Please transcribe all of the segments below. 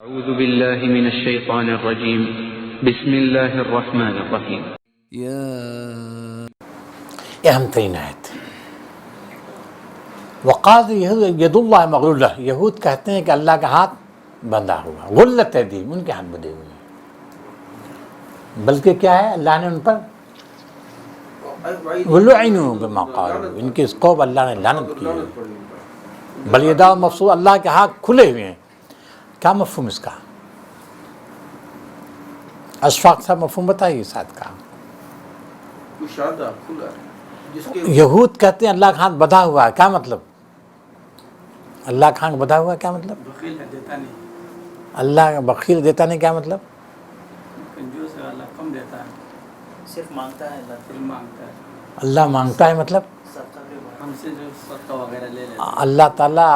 أعوذ بالله من الشيطان الرجيم بسم الله الرحمن الرحيم یہ اہم ترین آیت ہے۔ وقال ید اللہ مغلولہ، یہود کہتے ہیں کہ اللہ کا ہاتھ بندھا ہوا، غلت ایدیہم، ان کے ہاتھ بندھے ہوئے ہیں، بلکہ کیا ہے، اللہ نے ان پر وَلُعِنُوا بِمَا قَالُوا، ان کے اس قوم اللہ نے لعنت کی ہے۔ بل یداہ مبسوطۃ، اللہ کے ہاتھ کھلے ہوئے ہیں۔ کیا مفہوم اس کا؟ اشفاق صاحب مفہوم بتائیے اس آیت کا۔ یہود کہتے ہیں اللہ کا ہاتھ بندھا ہوا ہے، کیا مطلب؟ اللہ کا ہاتھ بندھا ہوا ہے کیا مطلب؟ اللہ بخیل دیتا نہیں، کیا مطلب؟ صرف مانگتا ہے، اللہ مانگتا ہے مطلب ہم سے جو صدقہ وغیرہ لے لیتے ہیں۔ اللہ تعالیٰ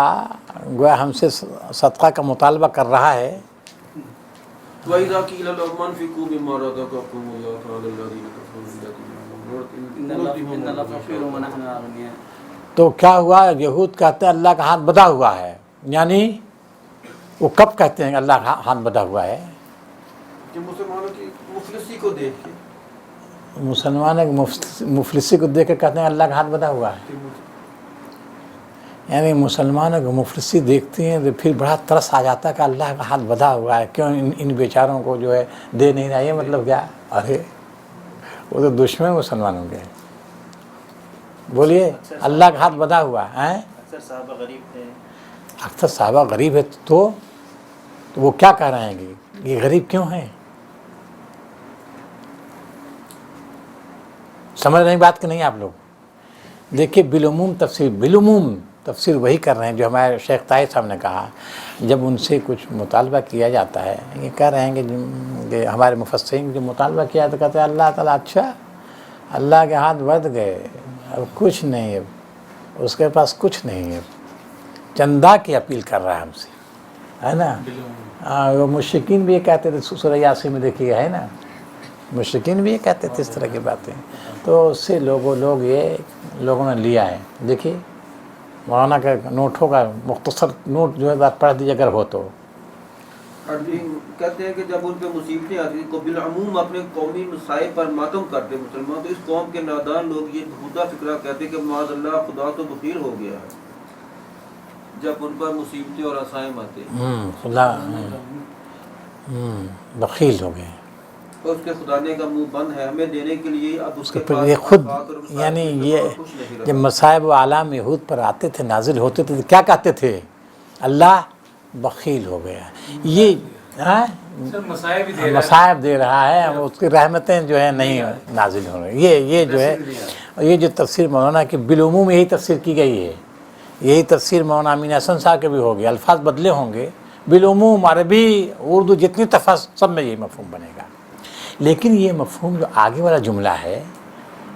گویا ہم سے صدقہ کا مطالبہ کر رہا ہے۔ وَإِذَا قِيلَ لَهُمْ أَنفِقُوا مِمَّا رَزَقَكُمُ اللَّهُ قَالَ الَّذِينَ كَفَرُوا إِنَّ اللَّهَ فَقِيرٌ وَنَحْنُ أَغْنِيَاءُ۔ تو کیا ہوا؟ یہود کہتے ہیں اللہ کا ہاتھ بندھا ہوا ہے، یعنی وہ کب کہتے ہیں کہ اللہ کا ہاتھ بندھا ہوا ہے؟ کہ مسلمانوں کی مفلسی کو دیکھ کے، مسلمانوں کی مفلسی کو دیکھ کر کہتے ہیں اللہ کا ہاتھ بندھا ہوا ہے، یعنی مسلمانوں کی مفلسی دیکھتے ہیں تو پھر بڑا ترس آ جاتا ہے کہ اللہ کا ہاتھ بندھا ہوا ہے، کیوں ان بیچاروں کو جو ہے دے نہیں رہا؟ یہ مطلب کیا؟ ارے وہ تو دشمن مسلمانوں کے، بولیے اللہ کا ہاتھ بندھا ہوا ہے۔ اکثر صحابہ غریب تھے، اکثر صحابہ غریب ہے تو وہ کیا کہہ رہے ہیں کہ یہ غریب کیوں ہیں؟ سمجھ رہے ہیں بات کہ نہیں آپ لوگ؟ دیکھیے بالعموم تفسیر وہی کر رہے ہیں جو ہمارے شیخ طاہر صاحب نے کہا۔ جب ان سے کچھ مطالبہ کیا جاتا ہے، یہ کہہ رہے ہیں کہ ہمارے مفسرین جو مطالبہ کیا تو کہتے ہیں اللہ تعالیٰ اچھا، اللہ کے ہاتھ بندھ گئے، اب کچھ نہیں ہے، اس کے پاس کچھ نہیں ہے، چندہ کی اپیل کر رہا ہے ہم سے، ہے نا؟ وہ مشرکین بھی یہ کہتے تھے، سورہ یاسین میں دیکھیے ہے نا، مشرکین بھی یہ کہتے تھے اس طرح کی باتیں۔ تو اس سے لوگوں نے لیا ہے۔ دیکھیے مولانا کا نوٹوں کا مختصر نوٹ جو ہے بات پڑھ دیجیے اگر ہو تو۔ کہتے ہیں کہ جب ان پہ مصیبتیں آتی کو بالعموم اپنے قومی مسائل پر ماتم کرتے مسلمان، تو اس قوم کے نادان لوگ یہ بہودہ فکرہ کہتے کہ معاذ اللہ خدا تو بخیل ہو گیا ہے جب ان پر مصیبتیں اور عصائم آتے ہیں، خدا بخیل ہو گئے، اور اس کے خدا نے کا منہ بند ہے ہمیں دینے کے لیے، اب اس کے پھر پاس یہ خود آفات اور مصائب یعنی سے یہ خوش نہیں رہا۔ جب مصائب و آلام یہود پر آتے تھے، نازل ہوتے تھے، تو کیا کہتے تھے؟ اللہ بخیل ہو گیا، یہ مصائب دے رہا ہے، اس کی رحمتیں جو ہیں نہیں نازل ہو رہی۔ یہ جو ہے یہ جو تفسیر مولانا کی بالعموم یہی تفسیر کی گئی ہے، یہی تفسیر مولانا امین حسن صاحب کے بھی ہوگی، الفاظ بدلے ہوں گے، بالعموم عربی اردو جتنی تفسیر سب میں یہی مفہوم بنے گا۔ لیکن یہ مفہوم جو آگے والا جملہ ہے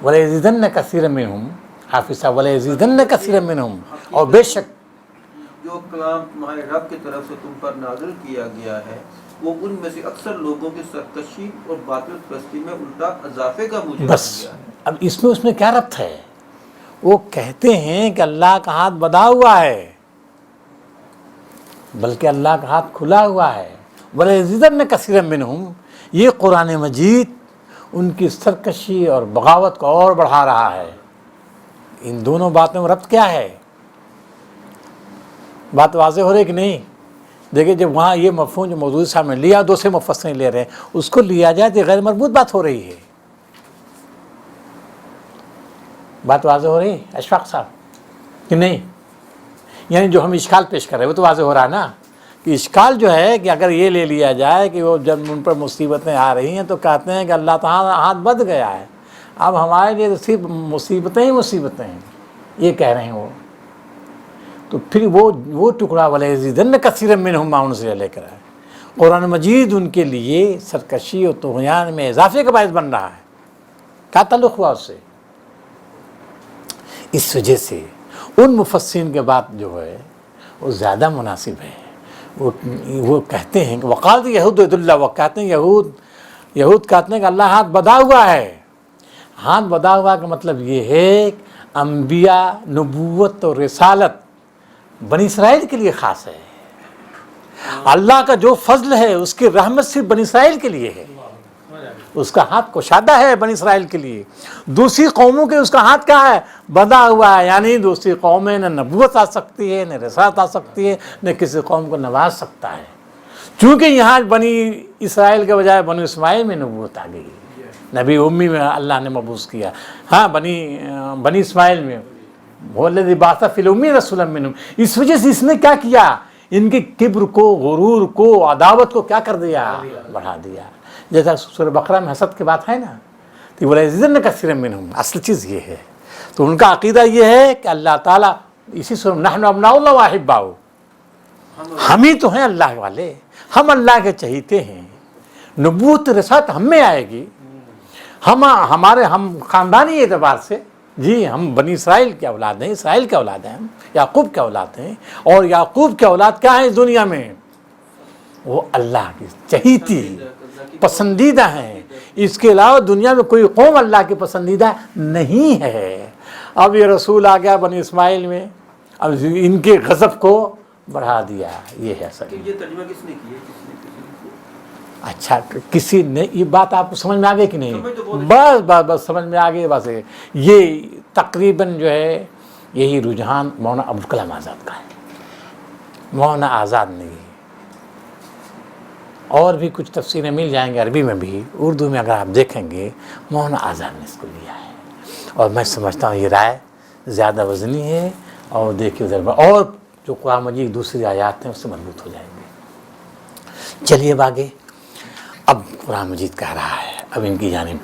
وَلَيَزِيدَنَّ كَثِيرًا مِّنْهُمْ، حافظ صاحب وَلَيَزِيدَنَّ كَثِيرًا مِّنْهُمْ، اور بے شک جو کلام تمہارے رب کی طرف سے تم پر نازل کیا گیا ہے وہ ان میں سے اکثر لوگوں کی سرکشی اور باطل پرستی میں الٹا اضافے کا موجب بس کیا ہے۔ اب اس میں کیا ربط ہے؟ وہ کہتے ہیں کہ اللہ کا ہاتھ بندھا ہوا ہے، بلکہ اللہ کا ہاتھ کھلا ہوا ہے۔ وَلَيَزِيدَنَّ كَثِيرًا مِّنْهُمْ، یہ قرآن مجید ان کی سرکشی اور بغاوت کو اور بڑھا رہا ہے۔ ان دونوں باتوں میں ربط کیا ہے؟ بات واضح ہو رہی کہ نہیں؟ دیکھیں جب وہاں یہ مفہوم جو موضوع صاحب نے لیا، دوسرے مفسرین لے رہے ہیں، اس کو لیا جائے تو غیر مربوط بات ہو رہی ہے۔ بات واضح ہو رہی ہے اشفاق صاحب کہ نہیں؟ یعنی جو ہم اشکال پیش کر رہے ہیں وہ تو واضح ہو رہا ہے نا، کہ اشکال جو ہے کہ اگر یہ لے لیا جائے کہ وہ جب ان پر مصیبتیں آ رہی ہیں تو کہتے ہیں کہ اللہ تعالیٰ ہاتھ بندھ گیا ہے، اب ہمارے لیے تو صرف مصیبتیں ہی مصیبتیں ہیں، یہ کہہ رہے ہیں وہ۔ تو پھر وہ ٹکڑا وَلَيَزِيدَنَّ كَثِيرًا مِّنْهُمْ مَا أُنزِلَ إِلَيْكَ ہے، قرآن مجید ان کے لیے سرکشی اور طغیان میں اضافے کا باعث بن رہا ہے۔ کیا تعلق ہوا اس سے؟ اس وجہ سے ان مفسرین کے بات جو ہے وہ زیادہ مناسب ہے۔ وہ کہتے ہیں کہ وقال یہود ید اللہ، وہ کہتے ہیں یہود کہتے ہیں کہ اللہ ہاتھ بندھا ہوا ہے۔ ہاتھ بندھا ہوا کا مطلب یہ ہے کہ انبیاء، نبوت اور رسالت بنی اسرائیل کے لیے خاص ہے، اللہ کا جو فضل ہے اس کی رحمت صرف بنی اسرائیل کے لیے ہے، اس کا ہاتھ کشادہ ہے بنی اسرائیل کے لیے. دوسری قوموں کے اس کا ہاتھ کیا ہے؟ بندھا ہوا ہے. یعنی دوسری قوم میں نہ نبوت آ سکتی ہے، نہ رسالت آ سکتی ہے، نہ کسی قوم کو نواز سکتا ہے. چونکہ یہاں بنی اسرائیل کے بجائے بنی اسماعیل میں نبوت آ گئی، نبی امی میں اللہ نے مبعوث کیا. ہاں بنی اسماعیل میں وہ الذی بعث فی الامی رسولا منہم. اس وجہ سے اس نے کیا کیا؟ ان کے کبر کو، غرور کو، عداوت کو کیا کر دیا؟ بڑھا دیا. جیسا سورہ بقرہ میں حسد کی بات ہے نا، تو وَلَيَزِيدَنَّ كَثِيرًا مِّنْهُمْ، اصل چیز یہ ہے. تو ان کا عقیدہ یہ ہے کہ اللہ تعالیٰ اسی سورہ نحن ابناء اللہ وَأَحِبَّاؤُهُ، ہم ہی تو ہیں اللہ والے، ہم اللہ کے چہیتے ہیں. نبوت رسالت ہم میں آئے گی، ہم خاندانی اعتبار سے جی ہم بنی اسرائیل کے اولاد ہیں، اسرائیل کے اولاد ہیں، ہم یعقوب کے اولاد ہیں. اور یعقوب کے اولاد کیا ہیں اس دنیا میں؟ وہ اللہ کی چہیتی پسندیدہ ہیں. اس کے علاوہ دنیا میں کوئی قوم اللہ کی پسندیدہ نہیں ہے. اب یہ رسول آ گیا بنی اسماعیل میں، اب ان کے غضب کو بڑھا دیا. یہ ہے اصل. یہ ترجمہ کس نے کیا؟ اچھا کسی نے یہ بات آپ کو سمجھ میں آ گئی کہ نہیں؟ بس سمجھ میں آ گئی. بس یہ تقریباً جو ہے یہی رجحان مولانا ابوالکلام آزاد کا ہے. مولانا آزاد نہیں، اور بھی کچھ تفسیریں مل جائیں گے عربی میں بھی، اردو میں اگر آپ دیکھیں گے مولانا آزاد نے اس کو لیا ہے. اور میں سمجھتا ہوں یہ رائے زیادہ وزنی ہے. اور دیکھیے ادھر اور جو قرآن مجید دوسری آیات ہیں اس سے مضبوط ہو جائیں گے. چلیے اب آگے. اب قرآن مجید کہہ رہا ہے اب ان کی جانب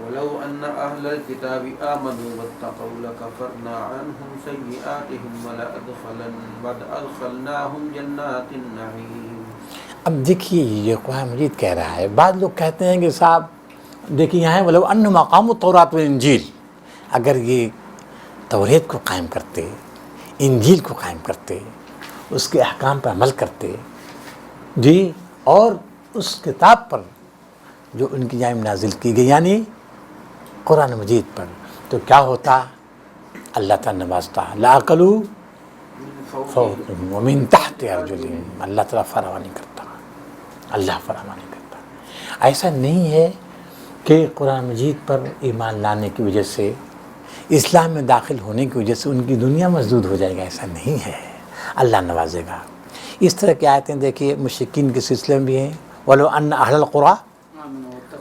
وَلَوْ أَنَّ أَهْلَ الْكِتَابِ آمَنُوا وَاتَّقَوْا لَكَفَرْنَا عَنْهُمْ سَيِّئَاتِهِمْ وَلَأَدْخَلْنَاهُمْ جَنَّاتِ النَّعِيمِ. اب دیکھیے یہ قرآن مجید کہہ رہا ہے. بعض لوگ کہتے ہیں کہ صاحب دیکھیے یہاں وَلَوْ أَنَّهُمْ أَقَامُوا التَّوْرَاةَ وَالْإِنْجِيلَ، اگر یہ توریت کو قائم کرتے، انجیل کو قائم کرتے، اس کے احکام پر عمل کرتے جی، اور اس کتاب پر جو ان کی جانب نازل کی گئی یعنی قرآن مجید پر، تو کیا ہوتا؟ اللہ تعالیٰ نوازتا. لَأَكَلُوا فَوْقَهُمْ وَمِن تَحْتِ أَرْجُلِهِمْ. اللہ تعالیٰ فراوانی کرتا، اللہ فراوانی کرتا. ایسا نہیں ہے کہ قرآن مجید پر ایمان لانے کی وجہ سے، اسلام میں داخل ہونے کی وجہ سے ان کی دنیا مسدود ہو جائے گا. ایسا نہیں ہے، اللہ نوازے گا. اس طرح کی آیتیں دیکھیے مشرکین کے سلسلے میں بھی ہیں. وَلَوْ أَنَّ أَهْلَ الْقُرَىٰ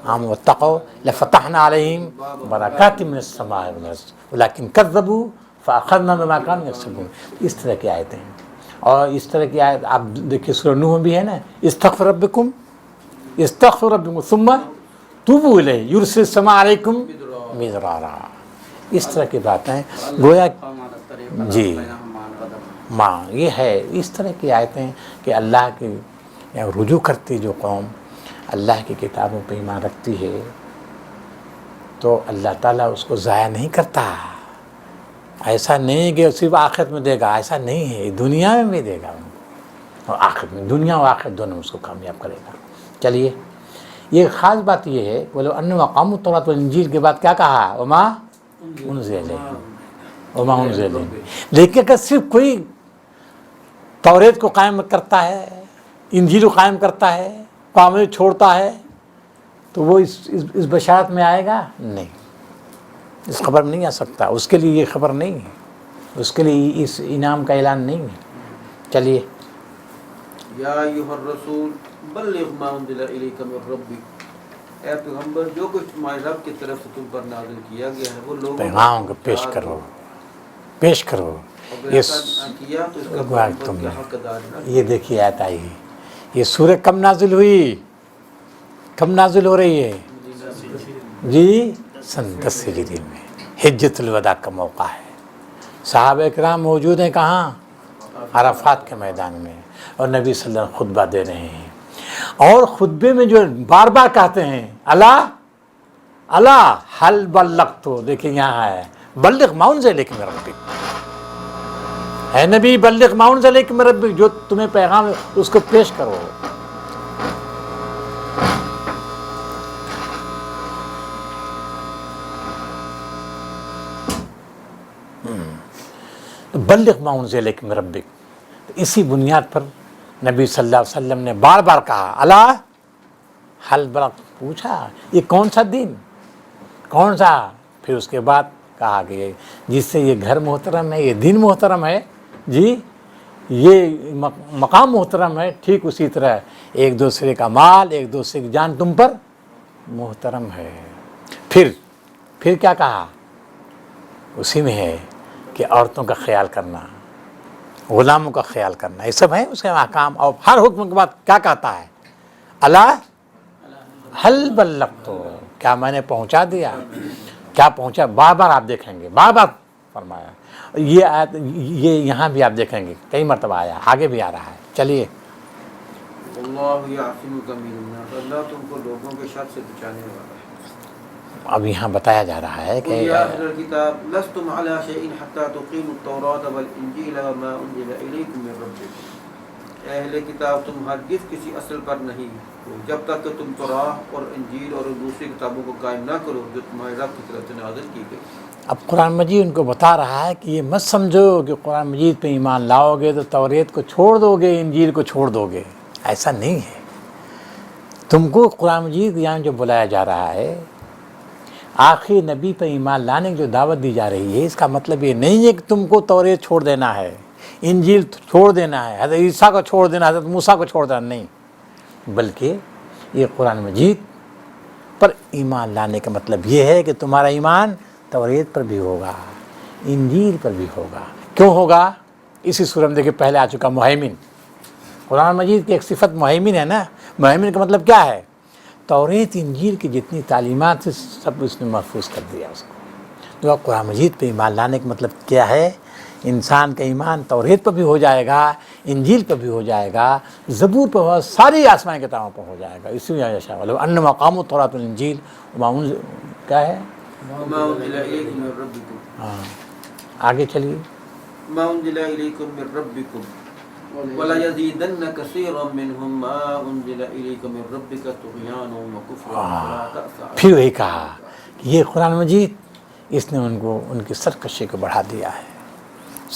آمَنُوا وَاتَّقَوْا لَفَتَحْنَا عَلَيْهِمْ بَرَكَاتٍ مِّنَ السَّمَاءِ وَالْأَرْضِ وَلَٰكِن كَذَّبُوا فَأَخَذْنَاهُم بِمَا كَانُوا يَكْسِبُونَ. اس طرح کی آیتیں ہیں. اور اس طرح کی آیت آپ دیکھیے سورہ نوح میں بھی ہے نا، اسْتَغْفِرُوا رَبَّكُمْ ثُمَّ تُوبُوا إِلَيْهِ يُرْسِلِ السَّمَاءَ عَلَيْكُمْ مِدْرَارًا. اس طرح کی باتیں گویا جی ماں یہ ہے. اس طرح کی آیتیں کہ اللہ کی رجوع کرتی جو قوم اللہ کی کتابوں پہ ایمان رکھتی ہے تو اللہ تعالیٰ اس کو ضائع نہیں کرتا. ایسا نہیں کہ صرف آخرت میں دے گا، ایسا نہیں ہے، دنیا میں بھی دے گا ان کو، اور آخرت میں، دنیا اور آخرت دونوں اس کو کامیاب کرے گا. چلیے یہ خاص بات یہ ہے بولو أَنَّهُمْ أَقَامُوا التَّوْرَاةَ وَالْإِنْجِيلَ کے بعد کیا کہا؟ وَمَا أُنزِلَ إِلَيْهِمْ. لیکن اگر صرف کوئی توریت کو قائم کرتا ہے، انجیل کو قائم کرتا ہے، پامے چھوڑتا ہے، تو وہ اس بشارت میں آئے گا؟ نہیں، اس خبر میں نہیں آ سکتا. اس کے لیے یہ خبر نہیں ہے، اس کے لیے اس انعام کا اعلان نہیں ہے. چلیے یا ایھا الرسول بلغ ما انزل الیک من ربک، اے پیغمبر جو کچھ تمہارے رب کی طرف سے تم پر نازل کیا گیا ہے وہ لوگوں پیغام کو پیش کرو، پیش کرو. یہ دیکھیے آیت آئی، یہ سورہ کب نازل ہوئی؟ کب نازل ہو رہی ہے؟ جی سن 10 ہجری میں، حجۃ الوداع کا موقع ہے. صحابہ کرام موجود ہیں کہاں؟ عرفات کے میدان میں، اور نبی صلی اللہ علیہ وسلم خطبہ دے رہے ہیں. اور خطبے میں جو بار بار کہتے ہیں اللہ اللہ حل بلغت، دیکھیں یہاں ہے بلغ ما انزل الیک من ربک، اے نبی بلغ ما انزل الیک من ربک، جو تمہیں پیغام ہے اس کو پیش کرو. بلغ ما انزل الیک من ربک. اسی بنیاد پر نبی صلی اللہ علیہ وسلم نے بار بار کہا الا حل بلغ، پوچھا یہ کون سا دین، کون سا؟ پھر اس کے بعد کہا کہ جس سے یہ گھر محترم ہے، یہ دین محترم ہے، جی یہ مقام محترم ہے، ٹھیک اسی طرح ایک دوسرے کا مال، ایک دوسرے کی جان تم پر محترم ہے۔ پھر کیا کہا؟ اسی میں ہے کہ عورتوں کا خیال کرنا، غلاموں کا خیال کرنا، یہ سب ہے اس کے احکام۔ اور ہر حکم کے بعد کیا کہتا ہے؟ الا حل بلغت، کیا میں نے پہنچا دیا؟ کیا پہنچا؟ بار بار آپ دیکھیں گے، بار بار فرمایا۔ یہ آیت یہ یہاں بھی آپ دیکھیں گے کئی مرتبہ آیا، آگے بھی آ رہا ہے۔ چلیے اللہ یعصمک من الناس، اللہ تم کو لوگوں کے شر سے بچانے والا ہے۔ اب یہاں بتایا جا رہا ہے کہ یا اہل الکتاب لستم علی شیء حتی تقیموا التوراۃ والانجیل وما انزل الیکم من ربکم، اہل کتاب تم ہرگز کسی اصل پر نہیں ہو جب تک کہ تم توراۃ اور انجیل اور دوسری کتابوں کو قائم نہ کرو جو تمہارے رب کی طرف سے نازل کی گئی۔ اب قرآن مجید ان کو بتا رہا ہے کہ یہ مت سمجھو کہ قرآن مجید پہ ایمان لاؤ گے تو توریت کو چھوڑ دو گے، انجیل کو چھوڑ دو گے، ایسا نہیں ہے۔ تم کو قرآن مجید یہاں جو بلایا جا رہا ہے، آخری نبی پہ ایمان لانے کی جو دعوت دی جا رہی ہے، اس کا مطلب یہ نہیں ہے کہ تم کو توریت چھوڑ دینا ہے، انجیل چھوڑ دینا ہے، حضرت عیسیٰ کو چھوڑ دینا، حضرت موسیٰ کو چھوڑ دینا، نہیں، بلکہ یہ قرآن مجید پر ایمان لانے کا مطلب یہ ہے کہ تمہارا ایمان توریت پر بھی ہوگا، انجیل پر بھی ہوگا۔ کیوں ہوگا؟ اسی سورہ میں دیکھیں پہلے آ چکا مہیمن، قرآن مجید کی ایک صفت مہیمن ہے نا۔ مہیمن کا مطلب کیا ہے؟ توریت انجیل کی جتنی تعلیمات سے سب اس نے محفوظ کر دیا اس کو۔ تو قرآن مجید پہ ایمان لانے کا مطلب کیا ہے؟ انسان کا ایمان توریت پر بھی ہو جائے گا، انجیل پر بھی ہو جائے گا، زبور پر ہو، ساری آسمانی کتابوں پر ہو جائے گا۔ اسی میں آیا شاہ ان مقام التوراۃ والانجیل کیا ہے؟ وما انزل الیکم من ربکم، ہاں آگے چلیے۔ ما انزل الیکم من ربکم وَلَيَزِيدَنَّ كَثِيرًا مِّنْهُمْ مَا أُنزِلَ إِلَيْكَ مِن رَّبِّكَ طُغْيَانًا وَكُفْرًا وَلَا تَأْسَ عَلَى پھر وہی کہا کہ یہ قرآن مجید اس نے ان کو ان کی سرکشی کو بڑھا دیا ہے،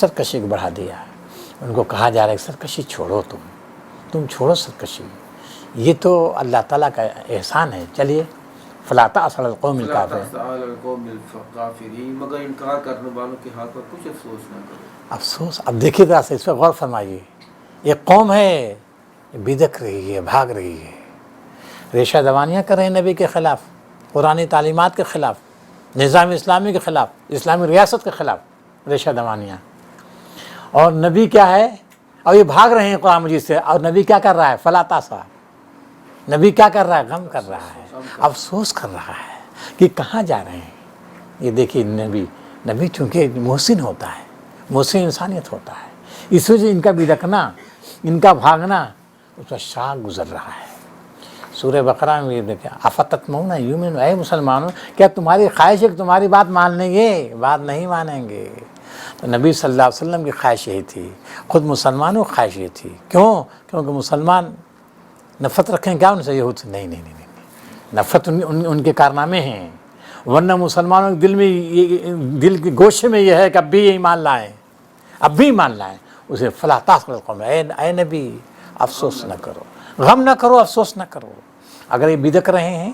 سرکشی کو بڑھا دیا ہے۔ ان کو کہا جا رہا ہے کہ سرکشی چھوڑو، تم چھوڑو سرکشی، یہ تو اللہ تعالیٰ کا احسان ہے۔ چلیے فَلَا تَأْسَ عَلَى الْقَوْمِ فَلَا الْكَافِرِينَ، تَأْسَ عَلَى الْقَوْمِ الْكَافِرِينَ، مگر انکار کرنے والوں کے ہاتھ پر کچھ افسوس نہ کرو۔ افسوس، اب دیکھیے ذرا سے اس پہ غور فرمائیے۔ ایک قوم ہے بدک رہی ہے، بھاگ رہی ہے، ریشہ دوانیاں کر رہے ہیں نبی کے خلاف، قرآنی تعلیمات کے خلاف، نظام اسلامی کے خلاف، اسلامی ریاست کے خلاف ریشہ دوانیاں، اور نبی کیا ہے؟ اور یہ بھاگ رہے ہیں قرآن مجید سے، اور نبی کیا کر رہا ہے؟ فلا تاسا، نبی کیا کر رہا ہے؟ غم کر رہا ہے، افسوس کر رہا ہے کہ کہاں جا رہے ہیں۔ یہ دیکھیے نبی چونکہ محسن ہوتا ہے، محسن انسانیت ہوتا ہے، اس وجہ سے ان کا بدکنا، ان کا بھاگنا اس کا شاہ گزر رہا ہے۔ سورہ بقرہ میں یہ دیکھیں افتتمون یؤمنون، اے مسلمانوں کیا تمہاری خواہش ہے کہ تمہاری بات مان لیں گے؟ بات نہیں مانیں گے۔ تو نبی صلی اللہ علیہ وسلم کی خواہش یہی تھی، خود مسلمانوں کی خواہش یہ تھی۔ کیونکہ مسلمان نفرت رکھیں کیا ان سے؟ یہود سے؟ نہیں، نفرت ان کے کارنامے ہیں، ورنہ مسلمانوں کے دل کی گوشے میں یہ ہے کہ اب بھی ایمان لائیں، اب بھی ایمان لائیں۔ اسے فلا تأس علی القوم، اے نبی افسوس نہ کرو، غم نہ کرو، افسوس نہ کرو۔ اگر یہ بدک رہے ہیں،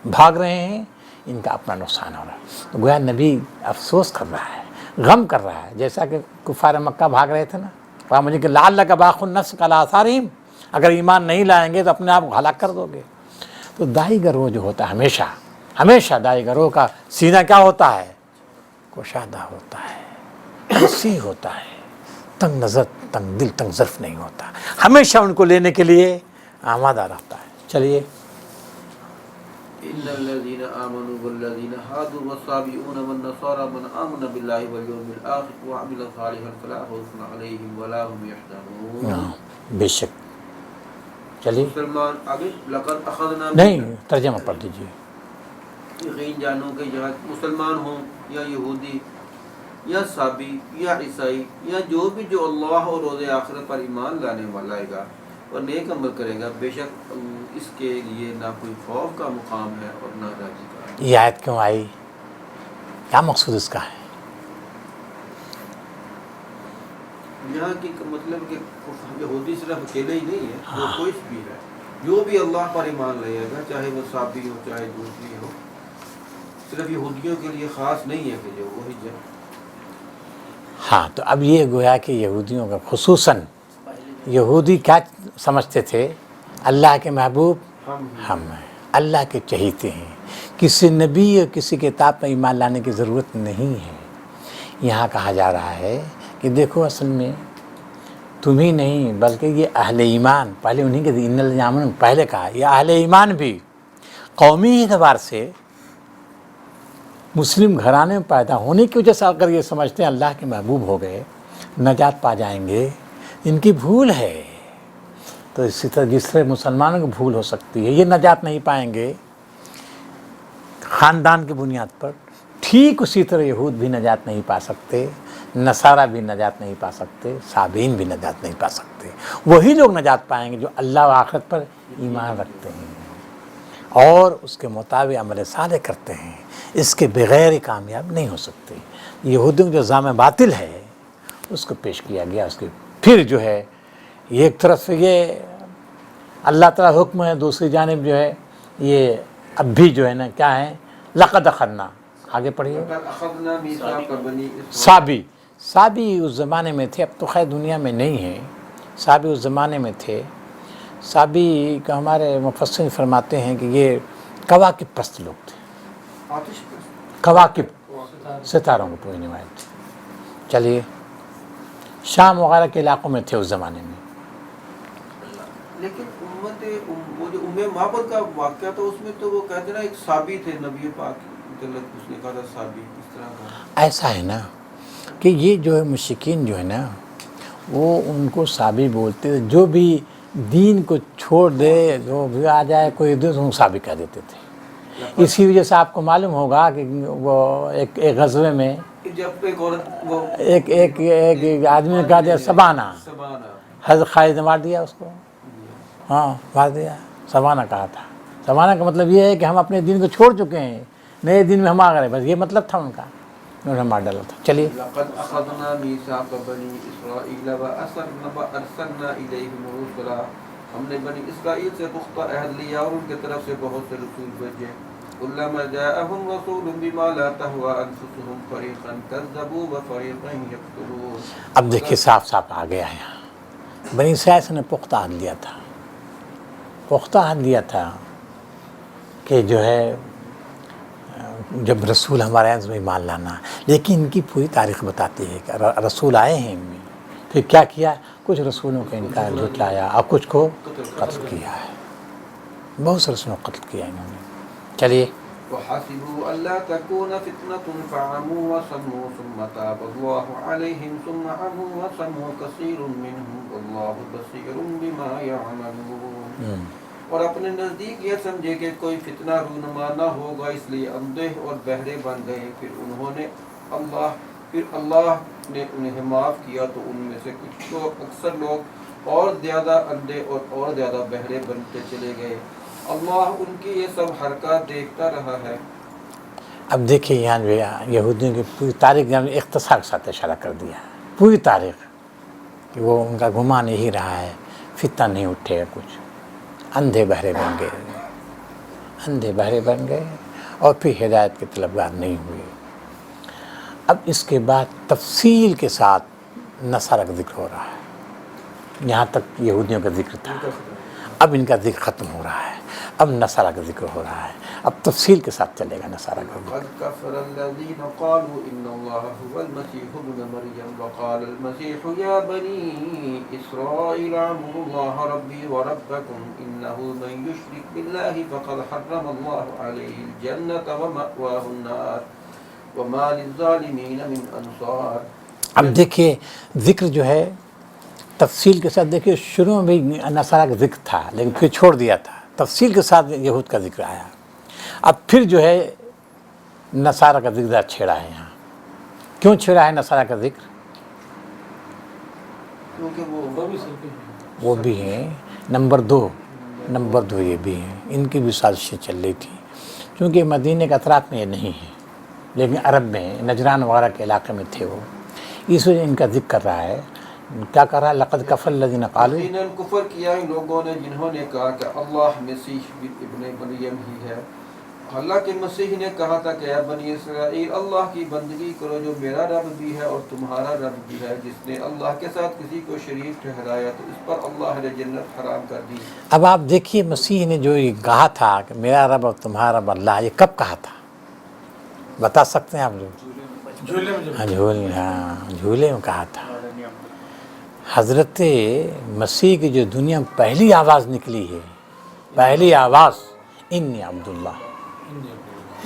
بھاگ رہے ہیں، ان کا اپنا نقصان ہو رہا ہے۔ تو گویا نبی افسوس کر رہا ہے، غم کر رہا ہے، جیسا کہ کفار مکہ بھاگ رہے تھے نا، قرآن مجید کہ لعلک باخع نفسک علی آثارہم، اگر ایمان نہیں لائیں گے تو اپنے آپ کو ہلاک کر دو گے۔ تو داعی گروہ جو ہوتا ہے ہمیشہ داعی گروہ کا سینہ کیا ہوتا ہے؟ کشادہ ہوتا ہے، وسیع ہوتا ہے، تنگ نظر، تنگ دل، تنگ ظرف نہیں ہوتا، ہمیشہ ان کو لینے کے لیے آمادہ رہتا ہے۔ چلیے ان الذين امنوا والذين هادوا والصابئون والنصارى من امن بالله واليوم الاخر وعمل صالحا فلا خوف عليهم ولا هم يحزنون۔ بے شک۔ چلیے مسلمان آگے لقد اخذنا نہیں ترجمہ پڑھ دیجیے۔ یقین جانو کہ یہاں مسلمان ہوں یا یہودی یا صابی یا عیسائی یا جو اللہ اور روز آخرت پر ایمان لانے والا ہے گا اور نیک عمل کرے گا، بے شک اس کے لیے نہ کوئی خوف کا مقام ہے اور نہ راضی کا۔ یہ آیت کیوں آئی؟ کیا مقصود اس کا ہے؟ یہاں کی مطلب کہ یہودی صرف اکیلے ہی نہیں ہے، وہ کوئی بھی ہے جو بھی اللہ پر ایمان لے گا، چاہے وہ صابی ہو چاہے دوسری ہو، صرف یہودیوں کے لیے خاص نہیں ہے کہ جو وہی جو ہاں تو اب یہ گویا کہ یہودیوں کا خصوصاً یہودی کیا سمجھتے تھے؟ اللہ کے محبوب ہم ہیں، اللہ کے چہیتے ہیں، کسی نبی اور کسی کتاب پر ایمان لانے کی ضرورت نہیں ہے۔ یہاں کہا جا رہا ہے کہ دیکھو اصل میں تم ہی نہیں بلکہ یہ اہل ایمان، پہلے انہیں کے ان الذین پہلے کہا، یہ اہل ایمان بھی قومی اعتبار سے مسلم گھرانے میں پیدا ہونے کی وجہ سے اگر یہ سمجھتے ہیں اللہ کے محبوب ہو گئے نجات پا جائیں گے، ان کی بھول ہے۔ تو اسی طرح جس طرح مسلمانوں کی بھول ہو سکتی ہے، یہ نجات نہیں پائیں گے خاندان کی بنیاد پر، ٹھیک اسی طرح یہود بھی نجات نہیں پا سکتے، نصارہ بھی نجات نہیں پا سکتے، صابئین بھی نجات نہیں پا سکتے۔ وہی لوگ نجات پائیں گے جو اللہ و آخرت پر ایمان رکھتے ہیں اور اس کے مطابق عمل صالح کرتے ہیں، اس کے بغیر کامیاب نہیں ہو سکتے۔ یہودیوں جو الزام باطل ہے اس کو پیش کیا گیا، اس کے پھر جو ہے ایک طرف سے یہ اللہ تعالیٰ حکم ہے، دوسری جانب جو ہے یہ اب بھی جو ہے نا کیا ہے، لقد اخذنا، آگے پڑھیے، صابی اس زمانے میں تھے، اب تو خیر دنیا میں نہیں ہیں، صابی اس زمانے میں تھے۔ صابی کا ہمارے مفسر فرماتے ہیں کہ یہ کواکب پرست لوگ تھے، کواکب ستاروں کو پوجنے والے تھے۔ چلیے شام وغیرہ کے علاقوں میں تھے اس زمانے میں۔ لیکن وہ جو معبد کا واقعہ تھا اس میں تو وہ کہتے ہیں نا ایک صابی تھے، نبی پاک متعلق اس نے کہا تھا صابی، اس طرح کا ایسا ہے نا کہ یہ جو ہے مشرکین جو ہے نا وہ ان کو صابی بولتے تھے، جو بھی دین کو چھوڑ دے، جو بھی آ جائے کوئی دوسرے کو صابی کہہ دیتے تھے۔ اسی وجہ سے آپ کو معلوم ہوگا کہ وہ ایک غزوے میں جب ایک عورت وہ ایک آدمی نے کہا دیا سبانہ، حضرت خالد نے مار دیا اس کو، ہاں مار دیا، سبانہ کہا تھا۔ سبانہ کا مطلب یہ ہے کہ ہم اپنے دین کو چھوڑ چکے ہیں، نئے دین میں ہم آ گئے، بس یہ مطلب تھا ان کا، انہوں نے مار ڈالا تھا۔ چلیے لقد اخذنا میثاق بنی اسرائیل وارسلنا الیہم رسلا، ہم نے بنی اسرائیل سے پختہ عہد لیا اور ان کی طرف سے بہت سے رسول بھیجے۔ کلما جاءهم رسول بما لا تهوى انفسهم فریقا كذبوا وفریقا یقتلون۔ اب دیکھیے صاف صاف آ گیا ہے یہاں، بنی اسرائیل نے پختہ عہد لیا تھا، پختہ عہد لیا تھا کہ جو ہے جب رسول ہمارے یہاں میں ایمان لانا، لیکن ان کی پوری تاریخ بتاتی ہے کہ رسول آئے ہیں ان میں، پھر کیا کیا، کچھ رسولوں کا انکار جھٹلایا اور کچھ کو قتل کیا ہے، بہت سے رسولوں کو قتل کیا انہوں نے۔ چلیے وحسبوا الا تكون فتنة فعموا وصموا ثم تاب الله عليهم ثم عموا وصموا كثير منهم والله بصير بما يعملون۔ اور اپنے نزدیک یہ سمجھے کہ کوئی فتنہ رونما نہ ہوگا، اس لیے اندھے اور بہرے بن گئے، پھر اللہ نے انہیں معاف کیا تو ان میں سے کچھ لوگ، اکثر لوگ اور زیادہ اندھے اور زیادہ بہرے بنتے چلے گئے۔ اللہ ان کی یہ سب حرکات دیکھتا رہا ہے۔ اب دیکھیے یہاں جو یہودیوں کی پوری تاریخ نے اختصار کے ساتھ اشارہ کر دیا، پوری تاریخ کہ وہ ان کا گمان یہی رہا ہے، فتنہ نہیں اٹھے گا کچھ، اندھے بہرے بن گئے، اندھے بہرے بن گئے اور پھر ہدایت کے طلبگار نہیں ہوئے۔ اب اس کے بعد تفصیل کے ساتھ نصارہ کا ذکر ہو رہا ہے، یہاں تک یہودیوں کا ذکر تھا، اب ان کا ذکر ختم ہو رہا ہے، اب نصارہ کا ذکر ہو رہا ہے، اب تفصیل کے ساتھ چلے گا نصارہ کا ذکر۔ قد كفر الذين قالوا ان الله هو المسيح ابن مريم وقال المسيح يا بني اسرائيل اعبدوا الله ربي وربكم انه من يشرك بالله فقد حرم الله عليه الجنة ومأواه النار وما للظالمين من انصار۔ اب دیکھیے ذکر جو ہے تفصیل کے ساتھ، دیکھیے شروع میں بھی نصارہ کا ذکر تھا لیکن پھر چھوڑ دیا تھا، تفصیل کے ساتھ یہود کا ذکر آیا، اب پھر جو ہے نصارہ کا ذکر چھیڑا ہے یہاں۔ کیوں چھیڑا ہے نصارہ کا ذکر؟ کیونکہ وہ بھی ہیں، نمبر دو یہ بھی ہیں، ان کی بھی سازشیں چل رہی تھیں، کیونکہ مدینہ کے اطراف میں یہ نہیں ہے لیکن عرب میں نجران وغیرہ کے علاقے میں تھے وہ، اس وجہ ان کا ذکر کر رہا ہے۔ کیا کر رہا ہے؟ لقد کفر الذین قالوا، یقیناً کفر کیا ان لوگوں نے جنہوں نے کہا کہ اللہ مسیح ابن مریم ہی ہے، حالانکہ مسیح نے کہا تھا کہ اے بنی اسرائیل اللہ کی بندگی کرو جو میرا رب بھی ہے اور تمہارا رب بھی ہے، جس نے اللہ کے ساتھ کسی کو شریک ٹھہرایا تو اس پر اللہ نے جنت حرام کر دی۔ اب آپ دیکھیے مسیح نے جو یہ کہا تھا کہ میرا رب اور تمہارا رب اللہ، یہ کب کہا تھا بتا سکتے ہیں آپ لوگ؟ جھولے میں کہا تھا۔ حضرت مسیح کی جو دنیا میں پہلی آواز نکلی ہے، پہلی آواز انی عبداللہ،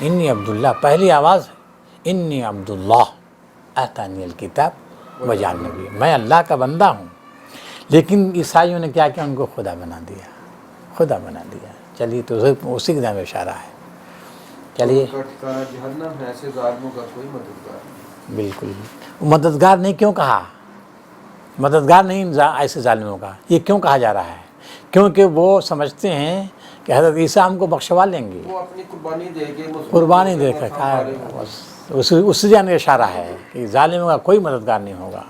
انی عبداللہ، پہلی آواز انی عبداللہ آتانی الکتاب وجعلنی نبی، میں اللہ کا بندہ ہوں۔ لیکن عیسائیوں نے کیا کیا؟ ان کو خدا بنا دیا، خدا بنا دیا۔ چلیے تو اسی کی طرف اشارہ ہے۔ چلیے جہنم ہے، ایسے ظالموں کا کوئی مددگار نہیں۔ بالکل، مددگار نہیں کیوں کہا؟ مددگار نہیں ایسے ظالموں کا، یہ کیوں کہا جا رہا ہے؟ کیونکہ وہ سمجھتے ہیں کہ حضرت عیسیٰ ہم کو بخشوا لیں گے، وہ اپنی قربانی دے کے قربانی دے کر اس سے جانے اشارہ ہے کہ ظالموں کا کوئی مددگار نہیں ہوگا،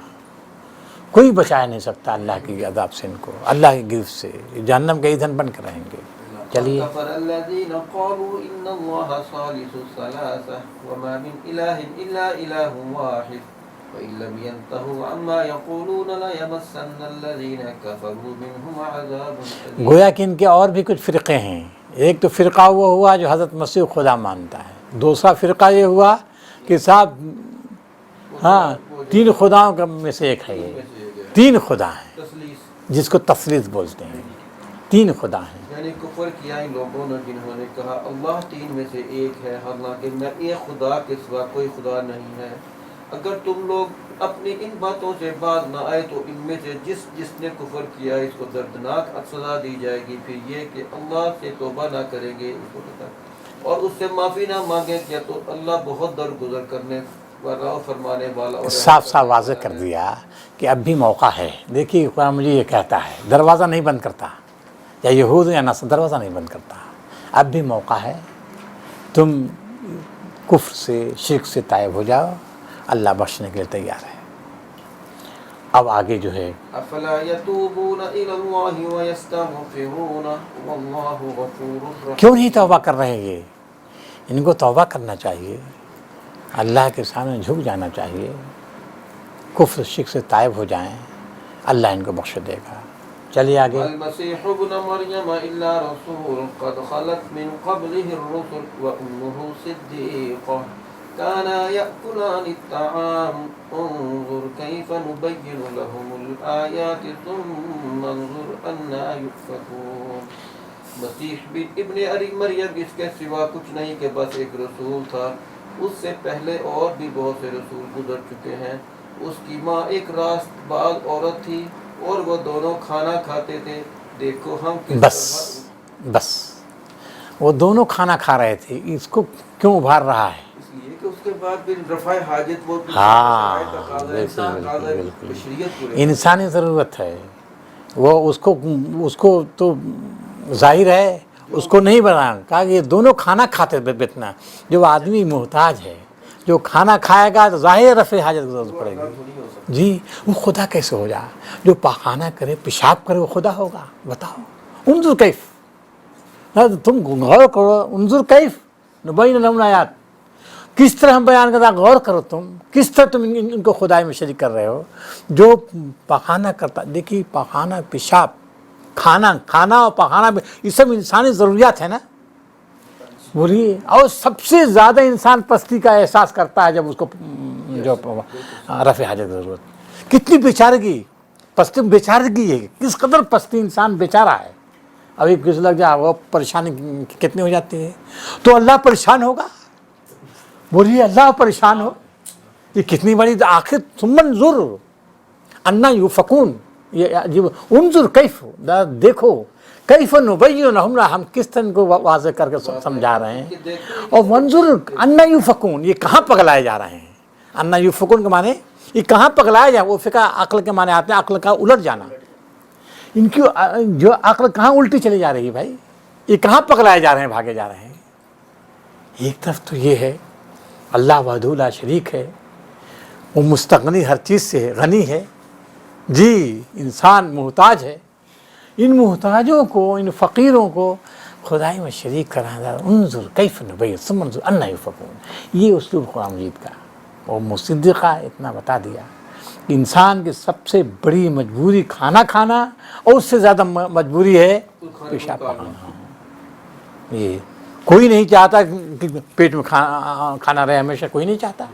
کوئی بچا نہیں سکتا اللہ کی عذاب سے، ان کو اللہ کی گرفت سے، جہنم کے ایندھن بن کر رہیں گے۔ چلیے کفر الذین قالوا ان اللہ ثالث ثلاثہ وما من الہ الا الہ واحد وان لم ينتهوا عما يقولون ليمسن الذین کفروا منهم عذاب الیم۔ گویا کہ ان کے اور بھی کچھ فرقے ہیں۔ ایک تو فرقہ وہ ہوا جو حضرت مسیح خدا مانتا ہے، دوسرا فرقہ یہ ہوا کہ صاحب ہاں تین خداؤں میں سے ایک ہے، یہ تین خدا ہیں تثلیث، جس کو تثلیث بولتے ہیں، تین خدا ہیں۔ یعنی کفر کیا ان لوگوں نے جنہوں نے کہا اللہ تین میں سے ایک ہے، حالانکہ میں ایک خدا کے سوا کوئی خدا نہیں ہے۔ اگر تم لوگ اپنی ان باتوں سے باز نہ آئے تو ان میں سے جس نے کفر کیا اس کو دردناک سزا دی جائے گی، پھر یہ کہ اللہ سے توبہ نہ کریں گے اور اس سے معافی نہ مانگیں کیا تو اللہ بہت درگزر کرنے والا اور فرمانے والا اور صاف صاف واضح کر دیا کہ اب بھی موقع ہے۔ دیکھیے قرآن مجھے یہ کہتا ہے، دروازہ نہیں بند کرتا، یا یہود یا نصارہ دروازہ نہیں بند کرتا، اب بھی موقع ہے، تم کفر سے شرک سے تائب ہو جاؤ، اللہ بخشنے کے لیے تیار ہے۔ اب آگے جو ہے افلا یتوبون الی اللہ ویستغفرون واللہ غفور رحیم۔ کیوں نہیں توبہ کر رہے یہ؟ ان کو توبہ کرنا چاہیے، اللہ کے سامنے جھک جانا چاہیے، کفر شرک سے تائب ہو جائیں، اللہ ان کو بخش دے گا۔ چلیے آگے۔ المسیح ابن مریم الا رسول قد خلت من قبله الرسل وامه صدیقہ كانا يأكلان الطعام انظر كيف نبين لهم الآيات ثم انظر أنا يؤفكون۔ مسیح بن ابن مریم اس کے سوا کچھ نہیں کہ بس ایک رسول تھا، اس سے پہلے اور بھی بہت سے رسول گزر چکے ہیں۔ اس کی ماں ایک راست باز عورت تھی اور وہ دونوں کھانا کھاتے تھے، دیکھو ہم کس بس وہ دونوں کھانا کھا رہے تھے، اس کو کیوں ابھار رہا ہے؟ اس لیے کہ اس کے بعد پھر رفع حاجت وہ ہاں انسانی ضرورت ہے، وہ اس کو تو ظاہر ہے، اس کو نہیں بنانا، کہا کہ یہ دونوں کھانا کھاتے بیتنا، جو آدمی محتاج ہے جو کھانا کھائے گا تو ظاہر رفع حاجت کی ضرورت پڑے گی۔ جی وہ خدا کیسے ہو جائے؟ جو پاخانہ کرے پیشاب کرے وہ خدا ہوگا؟ بتاؤ، انظر کیف، تم غور کرو، انظر کیف نبین لہم الآیات، کس طرح ہم بیان کرتا، غور کرو تم کس طرح تم ان کو خدائی میں شریک کر رہے ہو۔ جو پاخانہ کرتا، دیکھیے پاخانہ پیشاب، کھانا اور پاخانہ یہ سب انسانی ضروریات ہے نا، بولیے۔ اور سب سے زیادہ انسان پستی کا احساس کرتا ہے جب اس کو جو رفع حاجت کی ضرورت، کتنی بیچارگی، پستی بیچارگی ہے، کس قدر پستی انسان بیچارہ ہے۔ ابھی کس لگ جائے وہ پریشانی کتنی ہو جاتی ہے، تو اللہ پریشان ہوگا، بولیے اللہ پریشان ہو، یہ کتنی بڑی آخر ثم انظر انا یؤفکون، یہ عجیب، انظر کیف، دیکھو کیف نبین لہم، ہم کس طرح کو واضح کر کے سمجھا رہے ہیں، اور منظر انا یؤفکون، یہ کہاں پگلائے جا رہے ہیں۔ انا یؤفکون کے معنی یہ کہاں پگلائے جا، وہ فقہ عقل کے معنی آتے ہیں، عقل کا الٹ جانا، ان کی جو عقل کہاں الٹی چلی جا رہی ہے بھائی، یہ کہاں پگلائے جا رہے ہیں، بھاگے جا رہے ہیں۔ ایک طرف تو یہ ہے اللہ وحدہ لا شریک ہے، وہ مستغنی ہر چیز سے ہے، غنی ہے، جی انسان محتاج ہے، ان محتاجوں کو، ان فقیروں کو خدائی میں شریک کرانا، انظر کیف نبین ثم انظر انا یؤفکون، یہ اسلوب قرآن مجید کا۔ اور مصدقہ اتنا بتا دیا کہ انسان کی سب سے بڑی مجبوری کھانا کھانا، اور اس سے زیادہ مجبوری ہے پیشاب پکانا۔ یہ کوئی نہیں چاہتا کہ پیٹ میں کھانا رہے ہمیشہ، کوئی نہیں چاہتا۔